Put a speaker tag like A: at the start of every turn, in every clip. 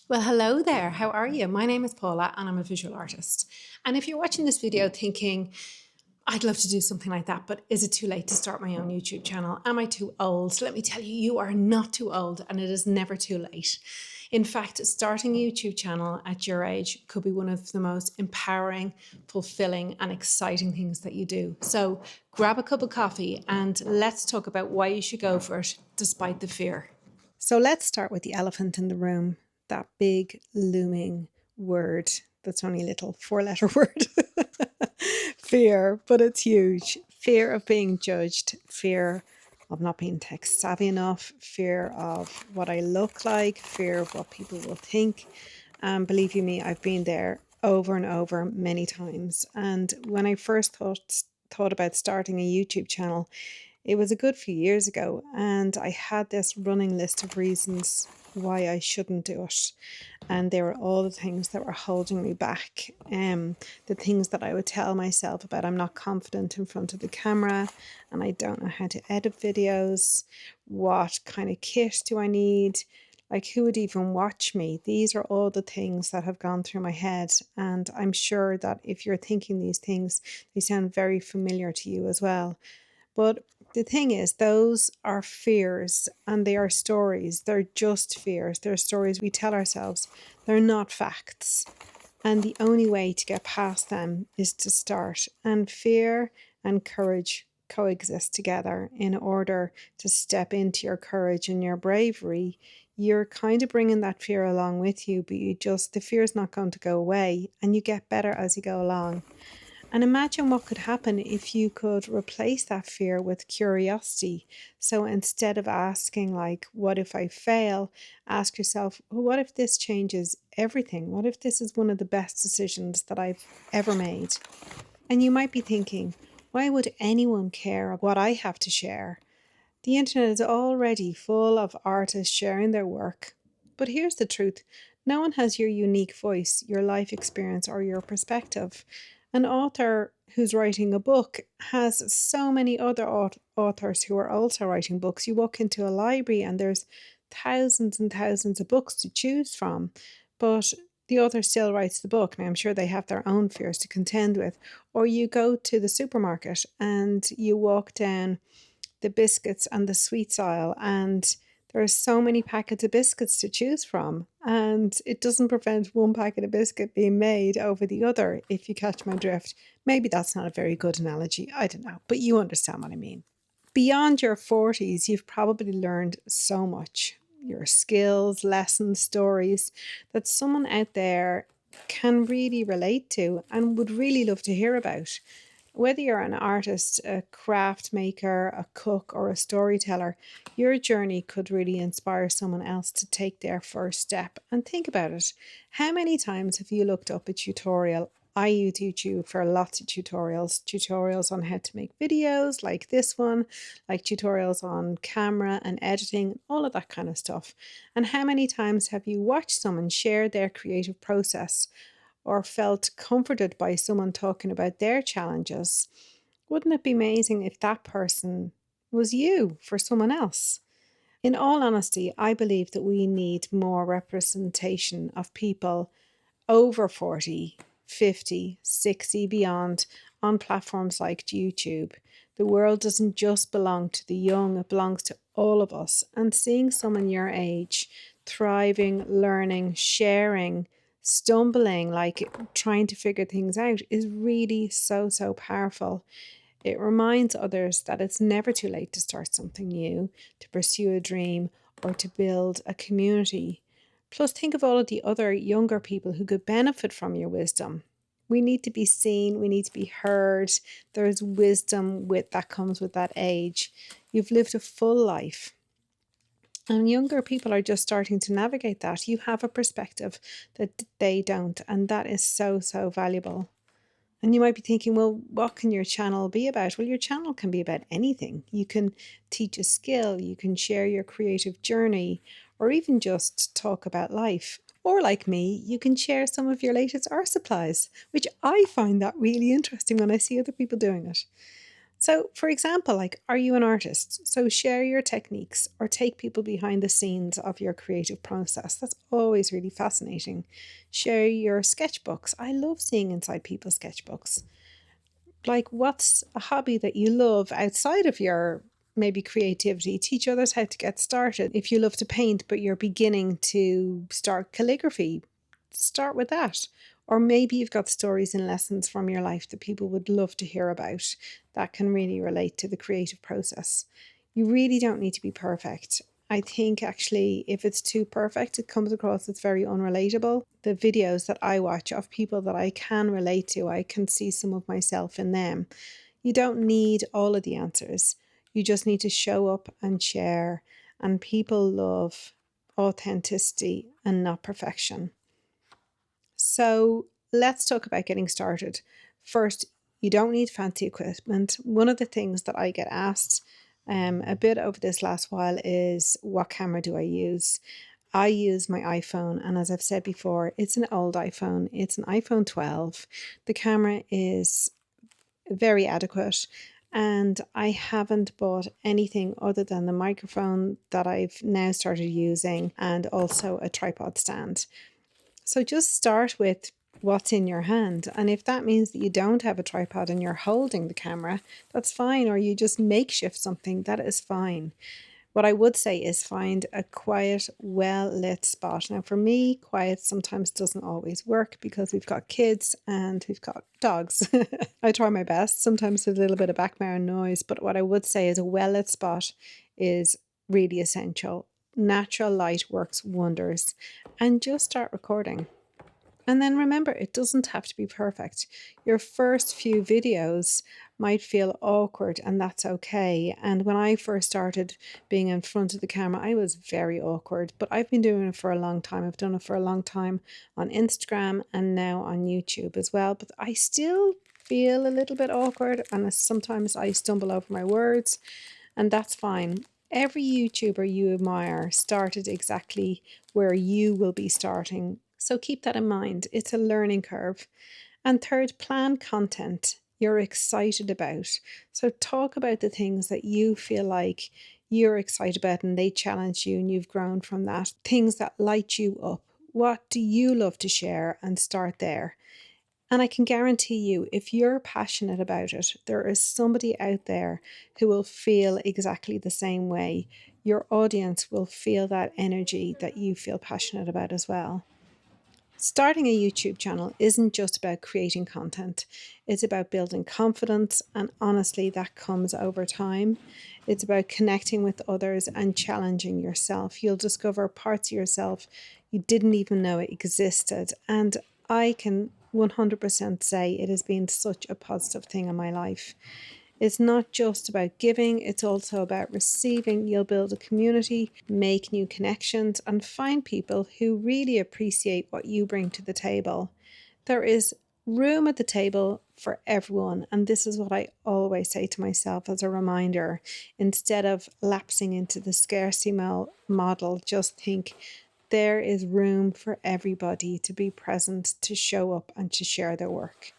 A: Well, hello there. How are you? My name is Paula and I'm a visual artist. And if you're watching this video thinking, I'd love to do something like that, but is it too late to start my own YouTube channel? Am I too old? Let me tell you, you are not too old and it is never too late. In fact, starting a YouTube channel at your age could be one of the most empowering, fulfilling, and exciting things that you do. So grab a cup of coffee and let's talk about why you should go for it despite the fear. So let's start with the elephant in the room, that big looming word that's only a little 4-letter word. Fear, but it's huge. Fear of being judged, fear of not being tech savvy enough, fear of what I look like, fear of what people will think. And believe you me, I've been there over and over many times. And when I first thought about starting a YouTube channel, it was a good few years ago, and I had this running list of reasons why I shouldn't do it. And they were all the things that were holding me back. The things that I would tell myself about I'm not confident in front of the camera and I don't know how to edit videos. What kind of kit do I need? Like, who would even watch me? These are all the things that have gone through my head. And I'm sure that if you're thinking these things, they sound very familiar to you as well. But the thing is, those are fears and they are stories. They're just fears. They're stories we tell ourselves. They're not facts. And the only way to get past them is to start. And fear and courage coexist together. In order to step into your courage and your bravery, you're kind of bringing that fear along with you, but the fear is not going to go away and you get better as you go along. And imagine what could happen if you could replace that fear with curiosity. So instead of asking, like, what if I fail? Ask yourself, well, what if this changes everything? What if this is one of the best decisions that I've ever made? And you might be thinking, why would anyone care what I have to share? The internet is already full of artists sharing their work. But here's the truth. No one has your unique voice, your life experience, or your perspective. An author who's writing a book has so many other authors who are also writing books. You walk into a library and there's thousands and thousands of books to choose from, but the author still writes the book. Now, I'm sure they have their own fears to contend with. Or you go to the supermarket and you walk down the biscuits and the sweets aisle, and there are so many packets of biscuits to choose from, and it doesn't prevent one packet of biscuit being made over the other, if you catch my drift. Maybe that's not a very good analogy, I don't know, but you understand what I mean. Beyond your 40s, you've probably learned so much. Your skills, lessons, stories that someone out there can really relate to and would really love to hear about. Whether you're an artist, a craft maker, a cook, or a storyteller, your journey could really inspire someone else to take their first step. And think about it. How many times have you looked up a tutorial? I use YouTube for lots of tutorials on how to make videos like this one, like tutorials on camera and editing, all of that kind of stuff. And how many times have you watched someone share their creative process or felt comforted by someone talking about their challenges? Wouldn't it be amazing if that person was you for someone else? In all honesty, I believe that we need more representation of people over 40, 50, 60, beyond on platforms like YouTube. The world doesn't just belong to the young, it belongs to all of us. And seeing someone your age thriving, learning, sharing, stumbling, like trying to figure things out, is really so powerful. It reminds others that it's never too late to start something new, to pursue a dream, or to build a community. Plus, think of all of the other younger people who could benefit from your wisdom. We need to be seen, we need to be heard. There's wisdom that comes with that age. You've lived a full life. And younger people are just starting to navigate that. You have a perspective that they don't, and that is so valuable. And you might be thinking, well, what can your channel be about? Well, your channel can be about anything. You can teach a skill, you can share your creative journey, or even just talk about life. Or like me, you can share some of your latest art supplies, which I find that really interesting when I see other people doing it. So, for example, like, are you an artist? So share your techniques or take people behind the scenes of your creative process. That's always really fascinating. Share your sketchbooks. I love seeing inside people's sketchbooks. Like, what's a hobby that you love outside of your maybe creativity? Teach others how to get started. If you love to paint but you're beginning to start calligraphy, start with that. Or maybe you've got stories and lessons from your life that people would love to hear about that can really relate to the creative process. You really don't need to be perfect. I think actually, if it's too perfect, it comes across as very unrelatable. The videos that I watch of people that I can relate to, I can see some of myself in them. You don't need all of the answers. You just need to show up and share. And people love authenticity and not perfection. So let's talk about getting started. First, you don't need fancy equipment. One of the things that I get asked a bit over this last while is, what camera do I use? I use my iPhone, and as I've said before, it's an old iPhone. It's an iPhone 12. The camera is very adequate, and I haven't bought anything other than the microphone that I've now started using and also a tripod stand. So just start with what's in your hand. And if that means that you don't have a tripod and you're holding the camera, that's fine. Or you just makeshift something, that is fine. What I would say is find a quiet, well-lit spot. Now, for me, quiet sometimes doesn't always work because we've got kids and we've got dogs. I try my best. Sometimes there's a little bit of background noise, but what I would say is a well-lit spot is really essential. Natural light works wonders. And just start recording. And then remember, it doesn't have to be perfect. Your first few videos might feel awkward, and that's okay. And when I first started being in front of the camera, I was very awkward, but I've been doing it for a long time. I've done it for a long time on Instagram and now on YouTube as well. But I still feel a little bit awkward, and sometimes I stumble over my words, and that's fine. Every YouTuber you admire started exactly where you will be starting. So keep that in mind. It's a learning curve. And third, plan content you're excited about. So talk about the things that you feel like you're excited about and they challenge you and you've grown from that. Things that light you up. What do you love to share? And start there. And I can guarantee you, if you're passionate about it, there is somebody out there who will feel exactly the same way. Your audience will feel that energy that you feel passionate about as well. Starting a YouTube channel isn't just about creating content. It's about building confidence, and honestly, that comes over time. It's about connecting with others and challenging yourself. You'll discover parts of yourself you didn't even know it existed. And I can 100% say it has been such a positive thing in my life. It's not just about giving, it's also about receiving. You'll build a community, make new connections, and find people who really appreciate what you bring to the table. There is room at the table for everyone, and this is what I always say to myself as a reminder. Instead of lapsing into the scarcity model, just think there is room for everybody to be present, to show up, and to share their work.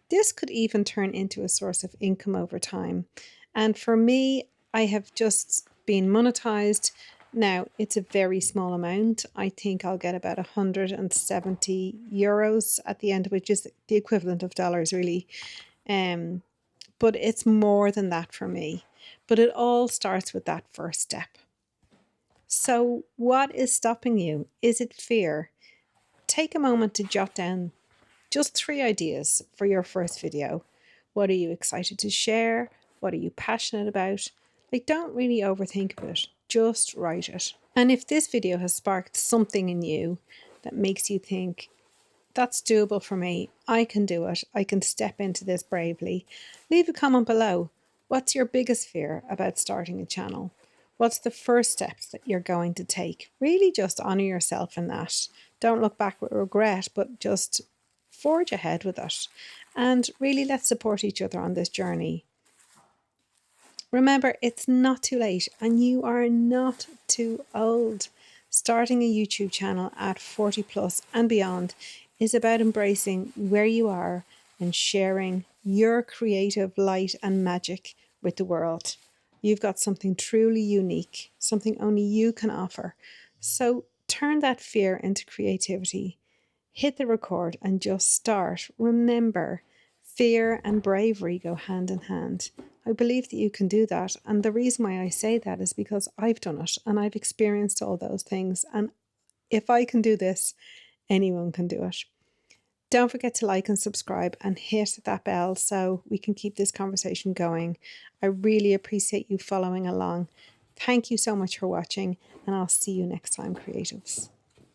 A: This could even turn into a source of income over time. And for me, I have just been monetized. Now, it's a very small amount. I think I'll get about 170 euros at the end, which is the equivalent of dollars, really. But it's more than that for me. But it all starts with that first step. So, what is stopping you? Is it fear? Take a moment to jot down just 3 ideas for your first video. What are you excited to share? What are you passionate about? Like, don't really overthink it. Just write it. And if this video has sparked something in you that makes you think, that's doable for me, I can do it, I can step into this bravely, leave a comment below. What's your biggest fear about starting a channel? What's the first steps that you're going to take? Really just honor yourself in that. Don't look back with regret, but just forge ahead with it. And really, let's support each other on this journey. Remember, it's not too late and you are not too old. Starting a YouTube channel at 40 plus and beyond is about embracing where you are and sharing your creative light and magic with the world. You've got something truly unique, something only you can offer. So turn that fear into creativity. Hit the record and just start. Remember, fear and bravery go hand in hand. I believe that you can do that. And the reason why I say that is because I've done it and I've experienced all those things. And if I can do this, anyone can do it. Don't forget to like and subscribe and hit that bell so we can keep this conversation going. I really appreciate you following along. Thank you so much for watching, and I'll see you next time, creatives.